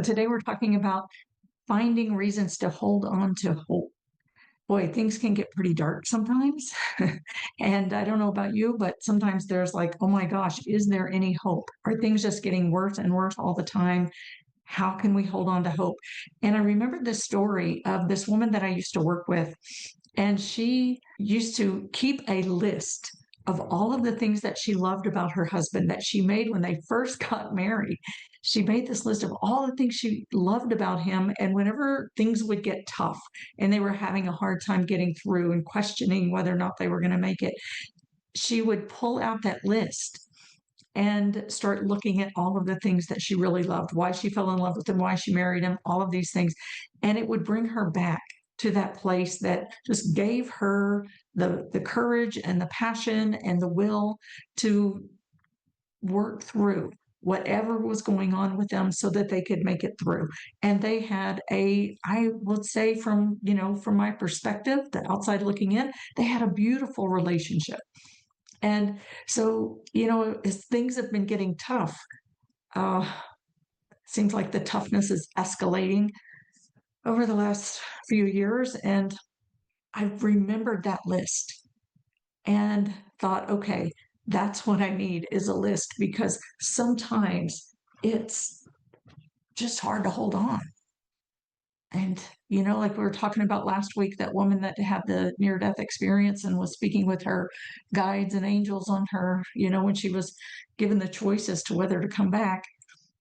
Today we're talking about finding reasons to hold on to hope. Boy, things can get pretty dark sometimes. And I don't know about you, but sometimes there's like, oh my gosh, is there any hope? Are things just getting worse and worse all the time? How can we hold on to hope? And I remember this story of this woman that I used to work with, and she used to keep a list of all of the things that she loved about her husband that she made when they first got married. She made this list of all the things she loved about him. And whenever things would get tough and they were having a hard time getting through and questioning whether or not they were going to make it, she would pull out that list and start looking at all of the things that she really loved, why she fell in love with him, why she married him, all of these things. And it would bring her back to that place that just gave her the courage and the passion and the will to work through whatever was going on with them so that they could make it through. And they had I would say from my perspective, the outside looking in, they had a beautiful relationship. And so, as things have been getting tough, uh, seems like the toughness is escalating over the last few years. And I've remembered that list and thought, okay, that's what I need is a list because sometimes it's just hard to hold on. And, like we were talking about last week, that woman that had the near death experience and was speaking with her guides and angels on her, when she was given the choice as to whether to come back,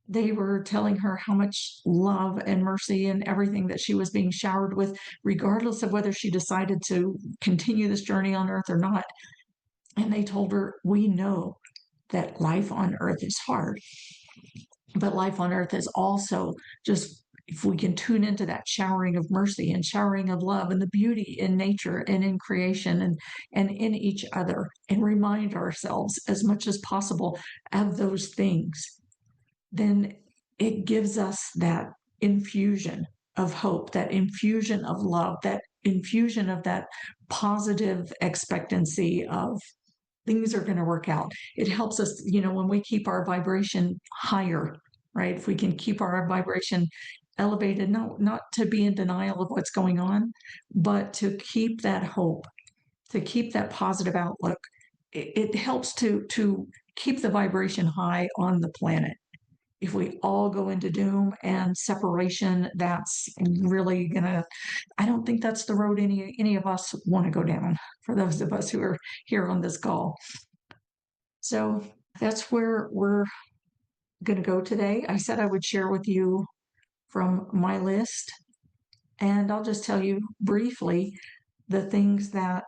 they were telling her how much love and mercy and everything that she was being showered with, regardless of whether she decided to continue this journey on earth or not. And they told her, we know that life on earth is hard, but life on earth is also just, if we can tune into that showering of mercy and showering of love and the beauty in nature and in creation and in each other, and remind ourselves as much as possible of those things, then it gives us that infusion of hope, that infusion of love, that infusion of that positive expectancy of things are going to work out. It helps us, when we keep our vibration higher, right? If we can keep our vibration elevated, not to be in denial of what's going on, but to keep that hope, to keep that positive outlook. It helps to keep the vibration high on the planet. If we all go into doom and separation, that's really gonna, I don't think that's the road any of us want to go down, for those of us who are here on this call. So that's where we're going to go today. I said I would share with you from my list, and I'll just tell you briefly the things that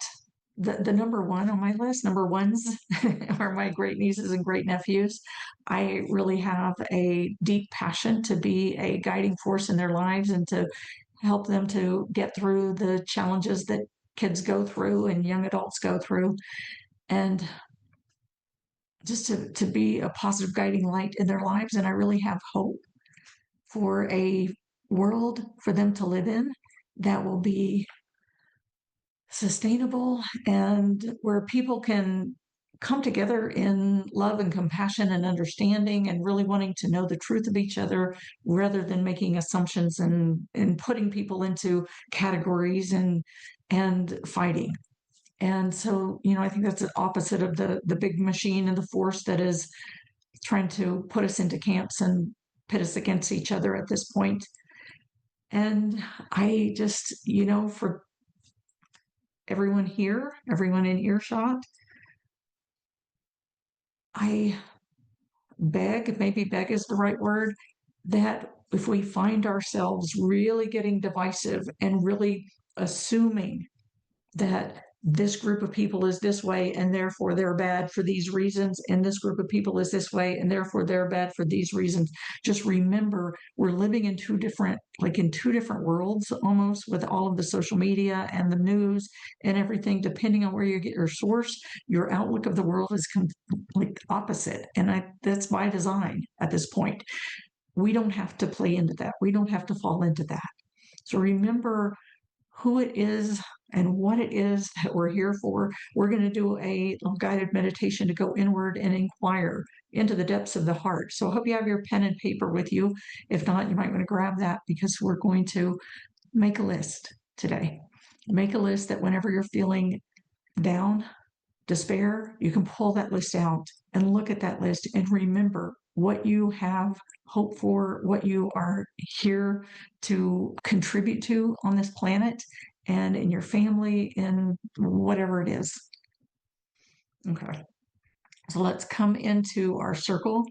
the number one on my list, number ones are my great nieces and great nephews. I really have a deep passion to be a guiding force in their lives and to help them to get through the challenges that kids go through and young adults go through. And just to be a positive guiding light in their lives. And I really have hope for a world for them to live in that will be sustainable and where people can come together in love and compassion and understanding and really wanting to know the truth of each other rather than making assumptions and putting people into categories and fighting. And so, I think that's the opposite of the big machine and the force that is trying to put us into camps and pit us against each other at this point. And I just, for everyone here, everyone in earshot, I beg, maybe beg is the right word, that if we find ourselves really getting divisive and really assuming that this group of people is this way and therefore they're bad for these reasons, and this group of people is this way and therefore they're bad for these reasons. Just remember, we're living in two different worlds almost, with all of the social media and the news and everything. Depending on where you get your source, your outlook of the world is complete opposite, and that's by design at this point. We don't have to play into that. We don't have to fall into that. So remember who it is and what it is that we're here for. We're going to do a guided meditation to go inward and inquire into the depths of the heart. So I hope you have your pen and paper with you. If not, you might want to grab that because we're going to make a list today. Make a list that whenever you're feeling down, despair, you can pull that list out and look at that list and remember what you have hope for, what you are here to contribute to on this planet and in your family, in whatever it is. Okay. So let's come into our circle.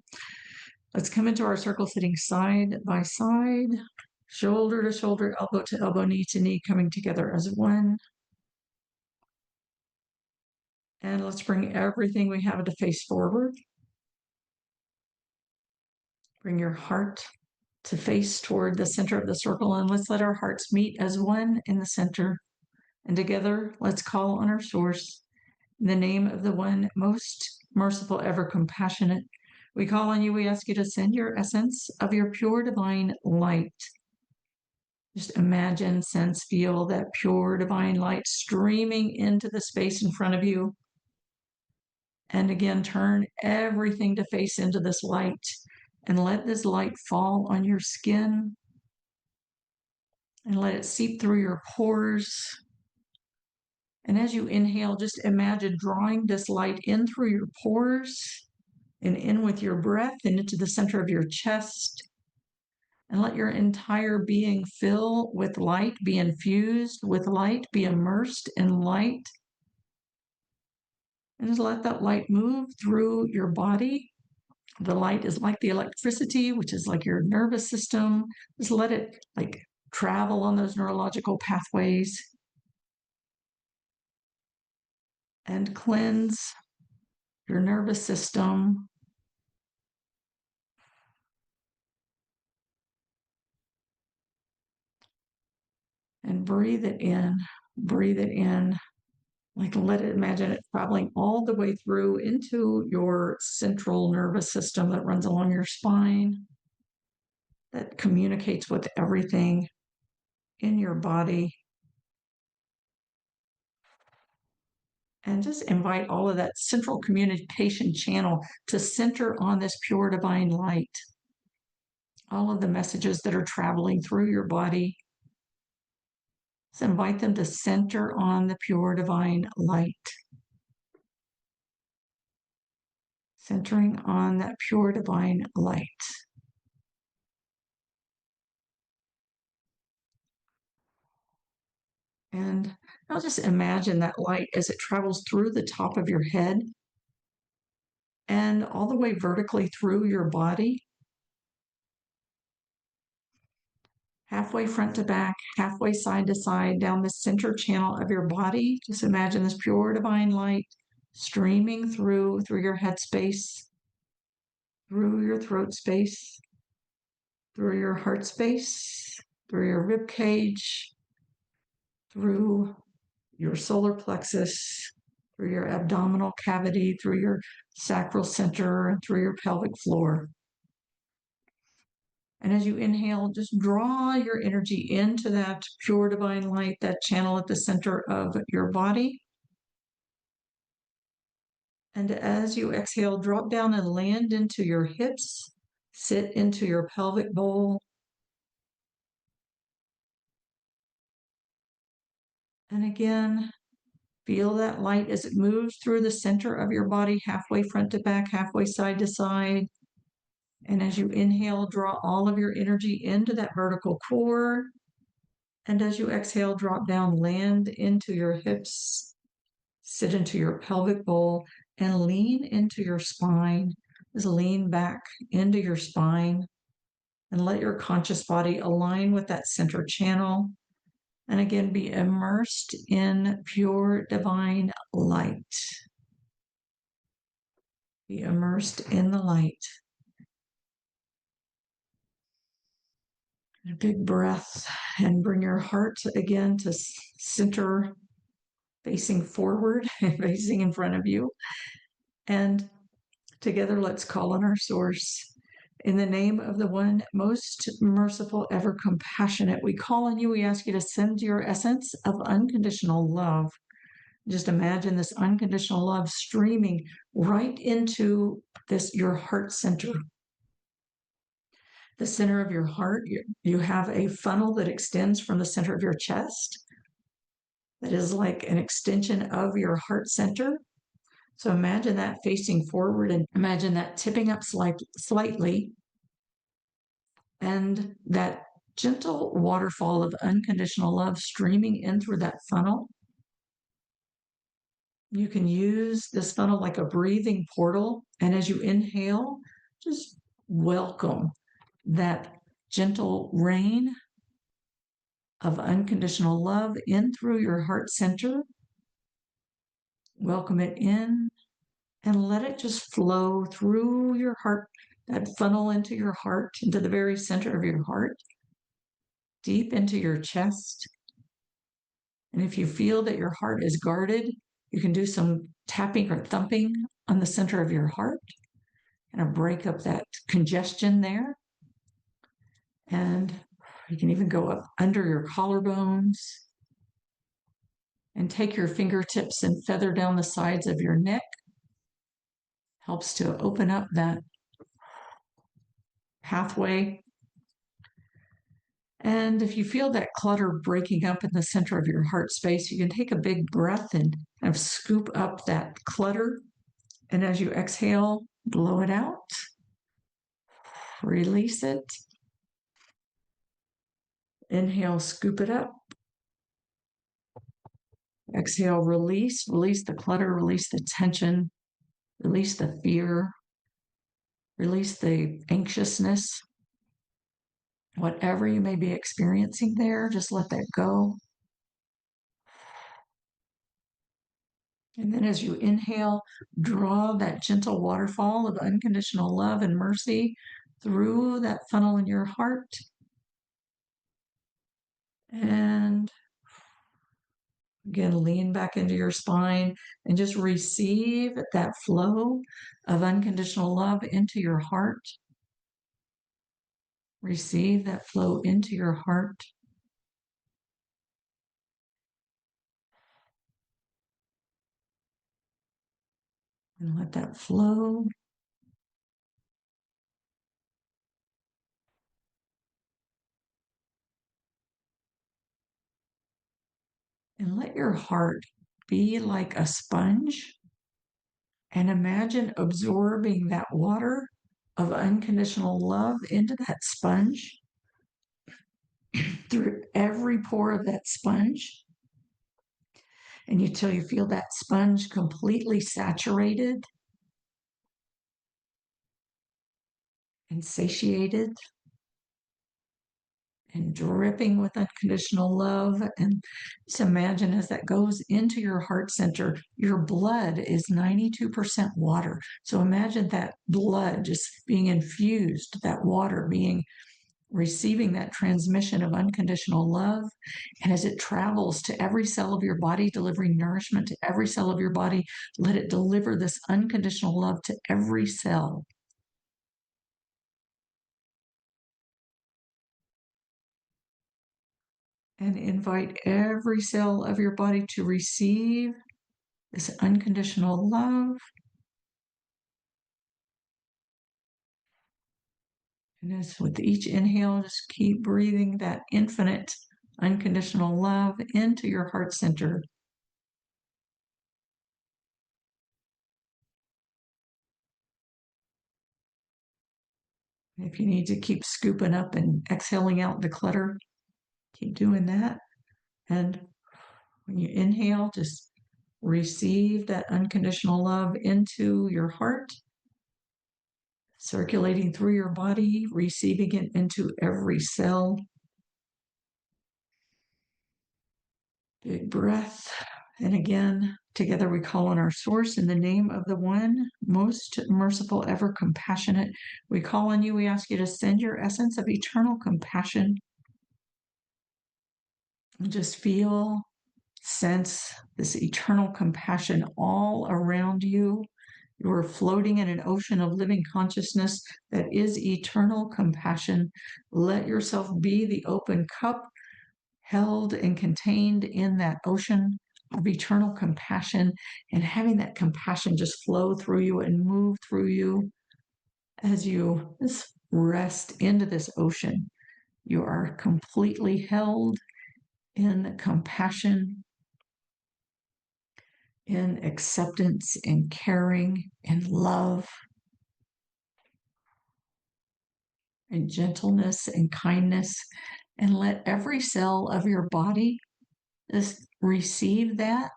Let's come into our circle sitting side by side, shoulder to shoulder, elbow to elbow, knee to knee, coming together as one. And let's bring everything we have to face forward. Bring your heart to face toward the center of the circle, and let's let our hearts meet as one in the center. And together, let's call on our source. In the name of the one most merciful, ever compassionate, we call on you. We ask you to send your essence of your pure divine light. Just imagine, sense, feel that pure divine light streaming into the space in front of you. And again, turn everything to face into this light and let this light fall on your skin and let it seep through your pores. And as you inhale, just imagine drawing this light in through your pores and in with your breath and into the center of your chest. And let your entire being fill with light, be infused with light, be immersed in light. And just let that light move through your body. The light is like the electricity, which is like your nervous system. Just let it like travel on those neurological pathways and cleanse your nervous system. And breathe it in, breathe it in. Like let it, imagine it traveling all the way through into your central nervous system that runs along your spine, that communicates with everything in your body. And just invite all of that central communication channel to center on this pure divine light. All of the messages that are traveling through your body, just invite them to center on the pure divine light. Centering on that pure divine light. And I'll just imagine that light as it travels through the top of your head and all the way vertically through your body, halfway front to back, halfway side to side, down the center channel of your body. Just imagine this pure divine light streaming through your head space, through your throat space, through your heart space, through your rib cage, through your solar plexus, through your abdominal cavity, through your sacral center, and through your pelvic floor. And as you inhale, just draw your energy into that pure divine light, that channel at the center of your body. And as you exhale, drop down and land into your hips, sit into your pelvic bowl. And again, feel that light as it moves through the center of your body, halfway front to back, halfway side to side. And as you inhale, draw all of your energy into that vertical core. And as you exhale, drop down, land into your hips, sit into your pelvic bowl, and lean into your spine. Just lean back into your spine and let your conscious body align with that center channel. And again, be immersed in pure divine light. Be immersed in the light. A big breath and bring your heart again to center, facing forward and facing in front of you. And together, let's call on our source. In the name of the one most merciful, ever compassionate, we call on you. We ask you to send your essence of unconditional love. Just imagine this unconditional love streaming right into your heart center. The center of your heart, you have a funnel that extends from the center of your chest that is like an extension of your heart center. So imagine that facing forward and imagine that tipping up slightly, and that gentle waterfall of unconditional love streaming in through that funnel. You can use this funnel like a breathing portal. And as you inhale, just welcome that gentle rain of unconditional love in through your heart center. Welcome it in and let it just flow through your heart, that funnel into your heart, into the very center of your heart, deep into your chest. And if you feel that your heart is guarded, you can do some tapping or thumping on the center of your heart and break up that congestion there. And you can even go up under your collarbones and take your fingertips and feather down the sides of your neck. Helps to open up that pathway. And if you feel that clutter breaking up in the center of your heart space, you can take a big breath and kind of scoop up that clutter. And as you exhale, blow it out, release it. Inhale, scoop it up. Exhale, release the clutter, release the tension, release the fear, release the anxiousness. Whatever you may be experiencing there, just let that go. And then as you inhale, draw that gentle waterfall of unconditional love and mercy through that funnel in your heart. And again, lean back into your spine and just receive that flow of unconditional love into your heart. Receive that flow into your heart. And let that flow. And let your heart be like a sponge. And imagine absorbing that water of unconditional love into that sponge, through every pore of that sponge. And until you feel that sponge completely saturated and satiated and dripping with unconditional love. And just imagine as that goes into your heart center, your blood is 92% water. So imagine that blood just being infused, that water being receiving that transmission of unconditional love. And as it travels to every cell of your body, delivering nourishment to every cell of your body, let it deliver this unconditional love to every cell. And invite every cell of your body to receive this unconditional love. And as with each inhale, just keep breathing that infinite unconditional love into your heart center. If you need to keep scooping up and exhaling out the clutter, keep doing that. And when you inhale, just receive that unconditional love into your heart, circulating through your body, receiving it into every cell. Big breath. And again, together we call on our source in the name of the one most merciful, ever compassionate. We call on you. We ask you to send your essence of eternal compassion. And just feel, sense this eternal compassion all around you. You are floating in an ocean of living consciousness that is eternal compassion. Let yourself be the open cup held and contained in that ocean of eternal compassion, and having that compassion just flow through you and move through you. As you just rest into this ocean, you are completely held in compassion, in acceptance, in caring, in love, in gentleness, and kindness. And let every cell of your body just receive that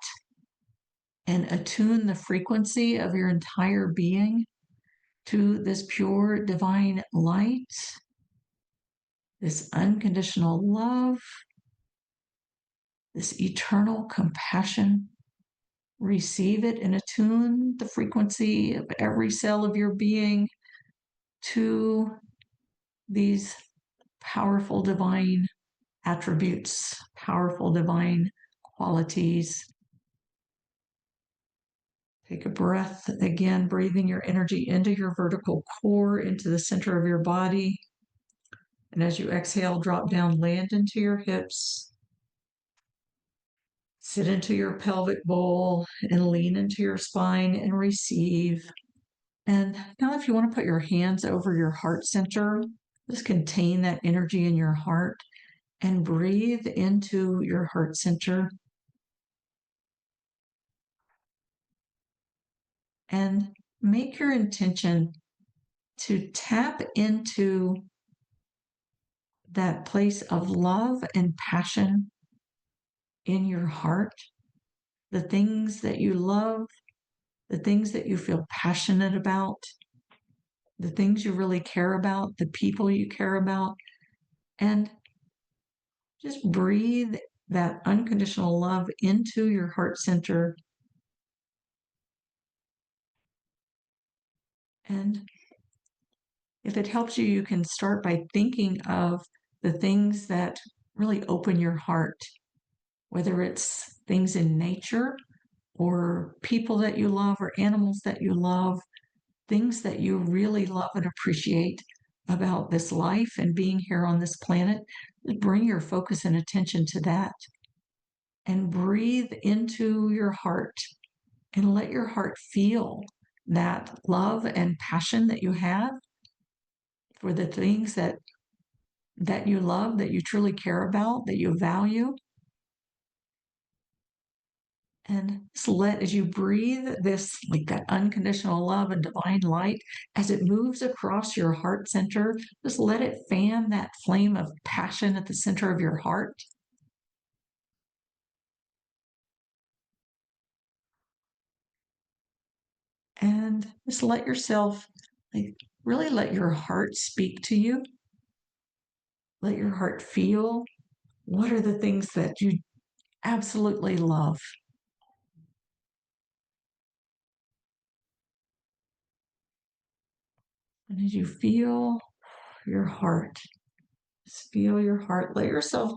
and attune the frequency of your entire being to this pure divine light, this unconditional love, this eternal compassion. Receive it and attune the frequency of every cell of your being to these powerful divine attributes, powerful divine qualities. Take a breath again, breathing your energy into your vertical core, into the center of your body. And as you exhale, drop down, land into your hips, sit into your pelvic bowl, and lean into your spine and receive. And now, if you want to put your hands over your heart center, just contain that energy in your heart and breathe into your heart center. And make your intention to tap into that place of love and passion in your heart, the things that you love, the things that you feel passionate about, the things you really care about, the people you care about, and just breathe that unconditional love into your heart center. And if it helps you, you can start by thinking of the things that really open your heart, whether it's things in nature or people that you love or animals that you love, things that you really love and appreciate about this life and being here on this planet. Bring your focus and attention to that and breathe into your heart and let your heart feel that love and passion that you have for the things that you love, that you truly care about, that you value. And just let, as you breathe this, like that unconditional love and divine light, as it moves across your heart center, just let it fan that flame of passion at the center of your heart. And just let yourself, like, really let your heart speak to you. Let your heart feel what are the things that you absolutely love. And as you feel your heart, just feel your heart, let yourself,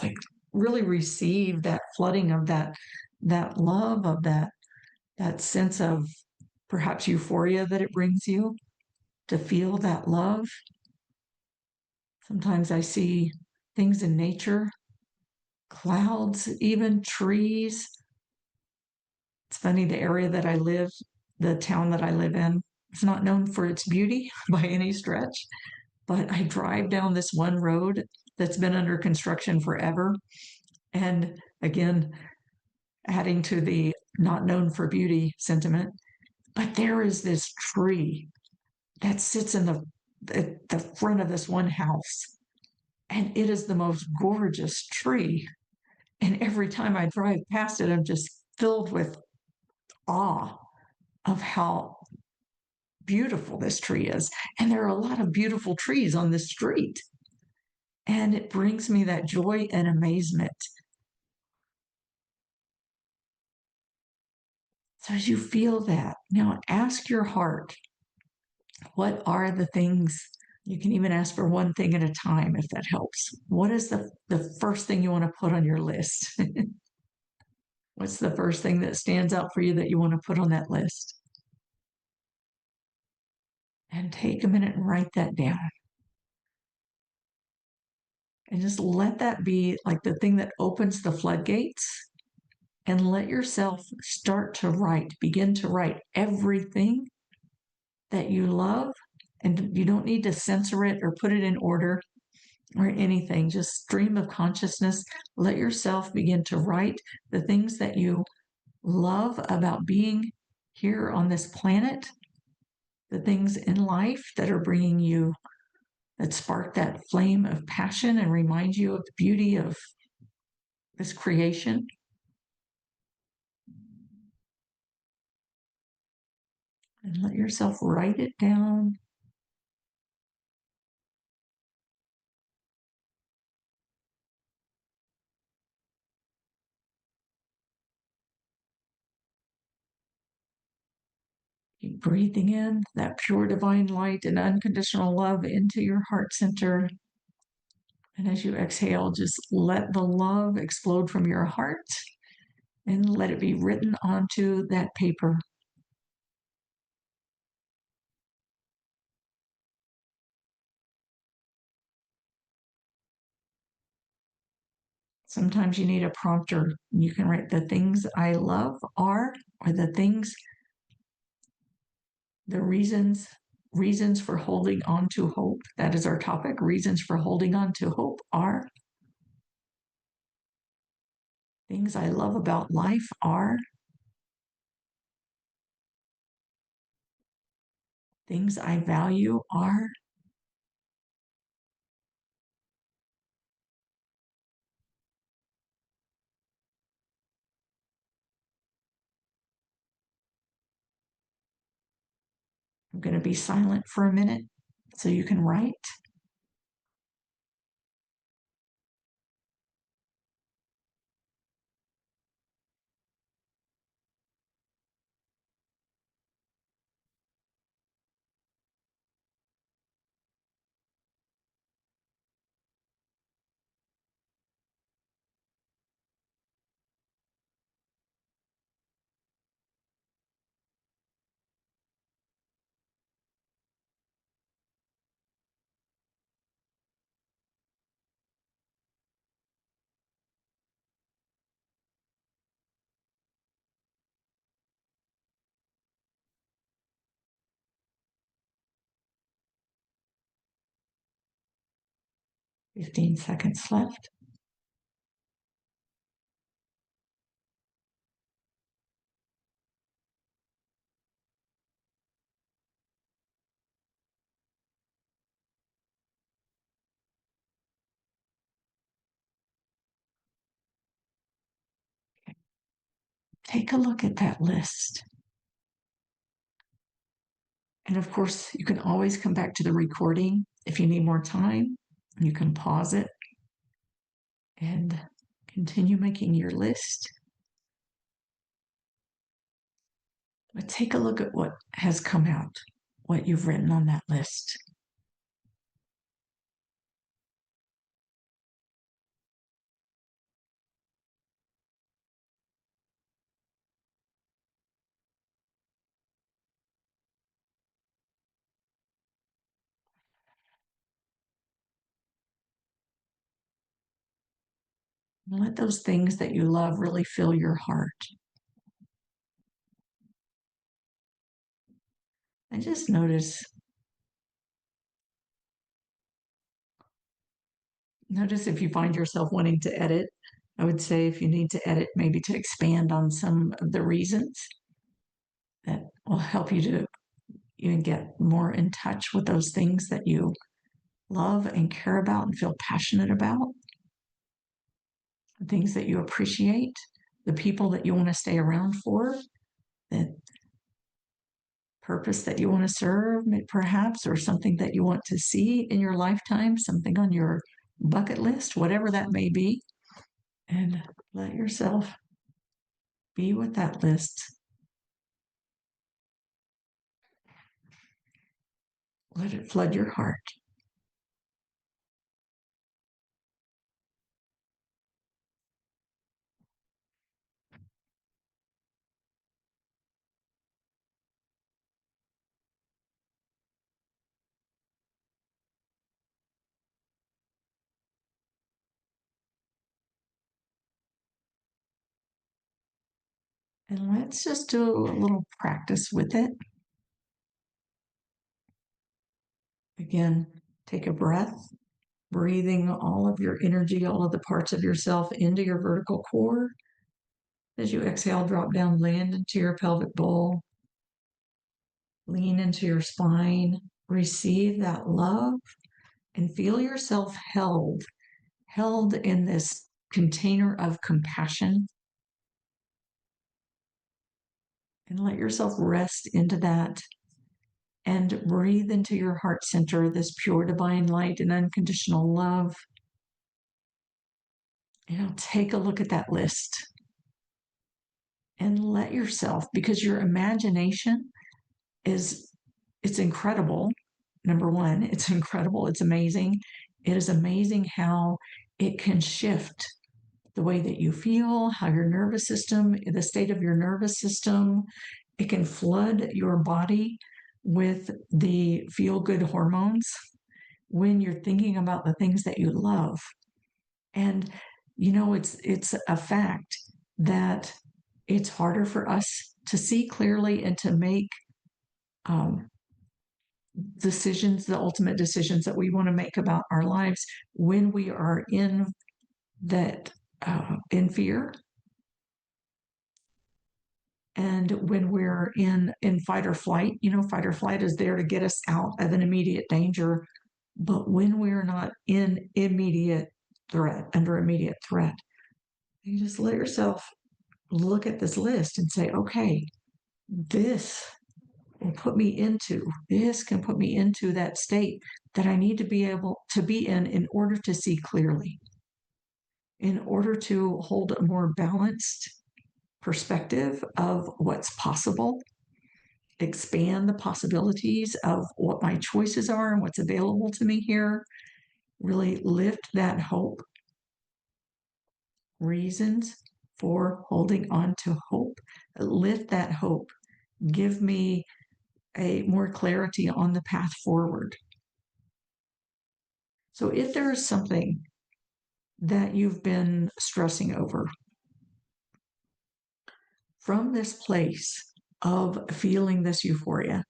like, really receive that flooding of that love, of that sense of perhaps euphoria that it brings you to feel that love. Sometimes I see things in nature, clouds, even trees. It's funny, the area that I live, the town that I live in, it's not known for its beauty by any stretch, but I drive down this one road that's been under construction forever. And again, adding to the not known for beauty sentiment, but there is this tree that sits in the front of this one house, and it is the most gorgeous tree. And every time I drive past it, I'm just filled with awe of how beautiful this tree is. And there are a lot of beautiful trees on this street. And it brings me that joy and amazement. So as you feel that, now ask your heart, what are the things? You can even ask for one thing at a time if that helps. What is the first thing you want to put on your list? What's the first thing that stands out for you that you want to put on that list? And take a minute and write that down. And just let that be like the thing that opens the floodgates. And let yourself start to write, begin to write everything that you love And you don't need to censor it or put it in order or anything. Just stream of consciousness. Let yourself begin to write the things that you love about being here on this planet, the things in life that are bringing you, that spark that flame of passion and remind you of the beauty of this creation. And let yourself write it down. Keep breathing in that pure divine light and unconditional love into your heart center. And as you exhale, just let the love explode from your heart and let it be written onto that paper. Sometimes you need a prompter. You can write the things I love are, or the things, the reasons for holding on to hope. That is our topic. Reasons for holding on to hope are, things I love about life are, things I value are, I'm going to be silent for a minute so you can write. Okay. 15 seconds left. Take a look at that list. And of course, you can always come back to the recording if you need more time. You can pause it and continue making your list. But take a look at what has come out, what you've written on that list. Let those things that you love really fill your heart. And just notice if you find yourself wanting to edit. I would say if you need to edit, maybe to expand on some of the reasons that will help you to even get more in touch with those things that you love and care about and feel passionate about, the things that you appreciate, the people that you want to stay around for, the purpose that you want to serve, perhaps, or something that you want to see in your lifetime, something on your bucket list, whatever that may be. And let yourself be with that list. Let it flood your heart. And let's just do a little practice with it. Again, take a breath, breathing all of your energy, all of the parts of yourself into your vertical core. As you exhale, drop down, land into your pelvic bowl, lean into your spine, receive that love, and feel yourself held in this container of compassion. And let yourself rest into that and breathe into your heart center, this pure divine light and unconditional love. Take a look at that list and let yourself, because your imagination it's incredible. Number one, it's incredible. It's amazing. It is amazing how it can shift the way that you feel, how your nervous system, the state of your nervous system, it can flood your body with the feel good hormones when you're thinking about the things that you love. And it's a fact that it's harder for us to see clearly and to make um, decisions, the ultimate decisions that we want to make about our lives when we are in that in fear, and when we're in fight or flight. Fight or flight is there to get us out of an immediate danger, but when we're not in immediate threat, under immediate threat, you just let yourself look at this list and say, okay, this this can put me into that state that I need to be able to be in order to see clearly, in order to hold a more balanced perspective of what's possible, expand the possibilities of what my choices are and what's available to me here, really lift that hope, reasons for holding on to hope, lift that hope, give me a more clarity on the path forward. So if there is something that you've been stressing over, from this place of feeling this euphoria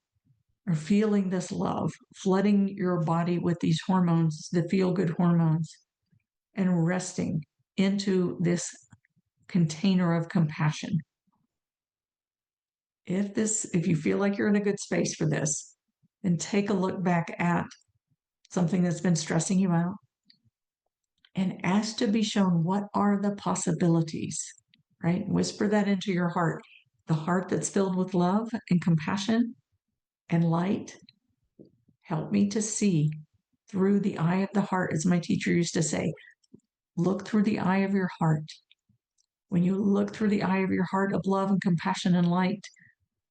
or feeling this love, flooding your body with these hormones, the feel good hormones, and resting into this container of compassion. If you feel like you're in a good space for this, then take a look back at something that's been stressing you out and ask to be shown what are the possibilities, right? Whisper that into your heart, the heart that's filled with love and compassion and light. Help me to see through the eye of the heart, as my teacher used to say. Look through the eye of your heart. When you look through the eye of your heart of love and compassion and light,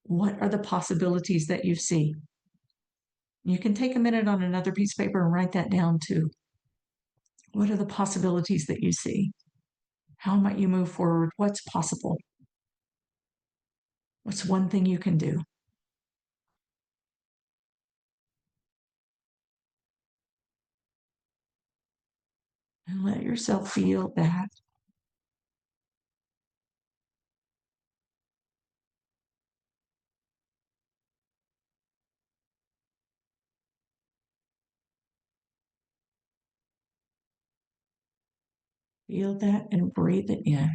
what are the possibilities that you see? You can take a minute on another piece of paper and write that down too. What are the possibilities that you see? How might you move forward? What's possible? What's one thing you can do? And let yourself feel that. Feel that and breathe it in.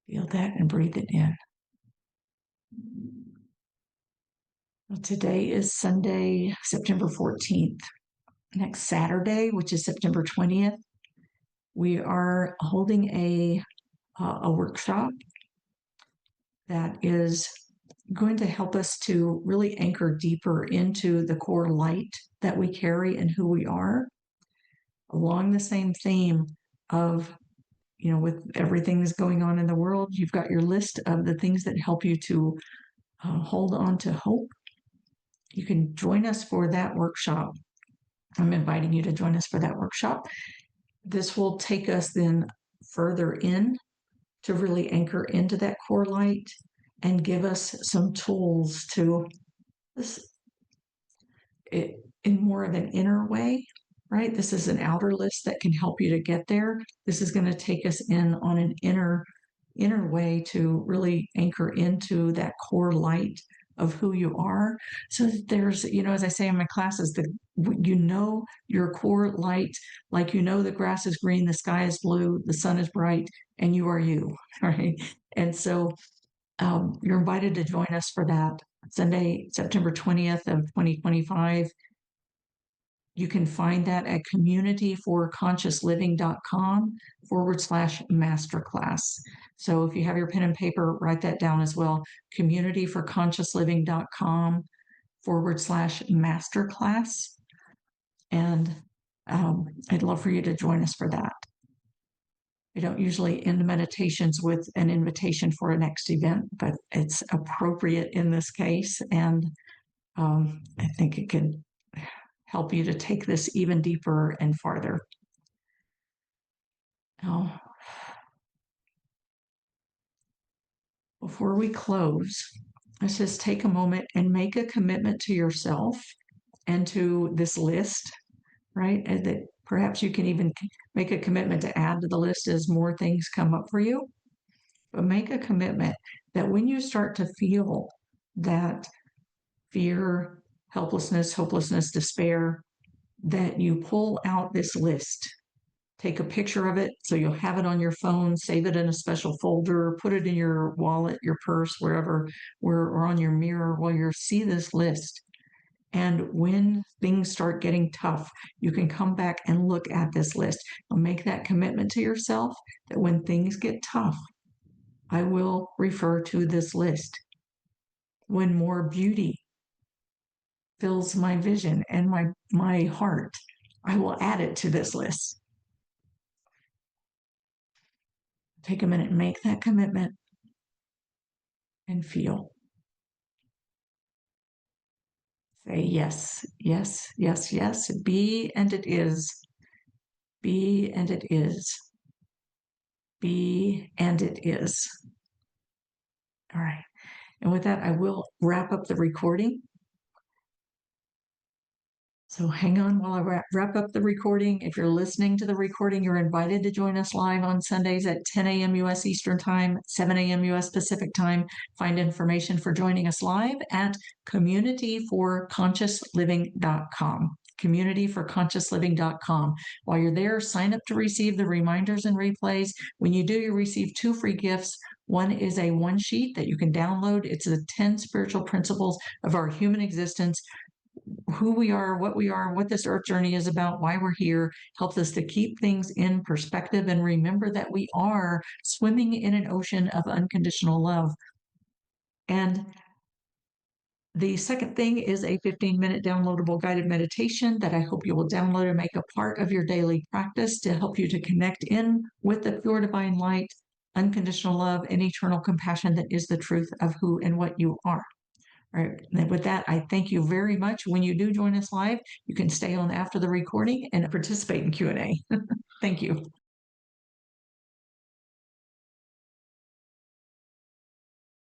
Feel that and breathe it in. Well, today is Sunday, September 14th. Next Saturday, which is September 20th, we are holding a workshop that is going to help us to really anchor deeper into the core light that we carry and who we are, along the same theme of, with everything that's going on in the world, you've got your list of the things that help you to hold on to hope. You can join us for that workshop. I'm inviting you to join us for that workshop. This will take us then further in to really anchor into that core light and give us some tools to this. in more of an inner way, right? This is an outer list that can help you to get there. This is going to take us in on an inner way to really anchor into that core light of who you are. So there's, as I say in my classes, your core light, like the grass is green, the sky is blue, the sun is bright, and you are you, right? And so you're invited to join us for that Sunday, September 20th of 2025. You can find that at communityforconsciousliving.com/masterclass. So if you have your pen and paper, write that down as well. communityforconsciousliving.com/masterclass. And I'd love for you to join us for that. I don't usually end meditations with an invitation for a next event, but it's appropriate in this case. And I think it can help you to take this even deeper and farther. Now, before we close, let's just take a moment and make a commitment to yourself and to this list, right? And that perhaps you can even make a commitment to add to the list as more things come up for you. But make a commitment that when you start to feel that fear, helplessness, hopelessness, despair, that you pull out this list. Take a picture of it so you'll have it on your phone, save it in a special folder, put it in your wallet, your purse, wherever, or on your mirror while you see this list. And when things start getting tough, you can come back and look at this list and make that commitment to yourself that when things get tough, I will refer to this list. When more beauty fills my vision and my heart, I will add it to this list. Take a minute and make that commitment and feel. Say yes, yes, yes, yes. Be and it is. Be and it is. Be and it is. All right. And with that, I will wrap up the recording. So hang on while I wrap up the recording. If you're listening to the recording, you're invited to join us live on Sundays at 10 a.m. U.S. Eastern Time, 7 a.m. U.S. Pacific Time. Find information for joining us live at communityforconsciousliving.com. communityforconsciousliving.com. While you're there, sign up to receive the reminders and replays. When you do, you receive 2 free gifts. One is a one sheet that you can download. It's the 10 spiritual principles of our human existence, who we are, what this earth journey is about, why we're here, helps us to keep things in perspective and remember that we are swimming in an ocean of unconditional love. And the second thing is a 15-minute downloadable guided meditation that I hope you will download and make a part of your daily practice to help you to connect in with the pure divine light, unconditional love, and eternal compassion that is the truth of who and what you are. All right. And with that, I thank you very much. When you do join us live, you can stay on after the recording and participate in Q&A. Thank you.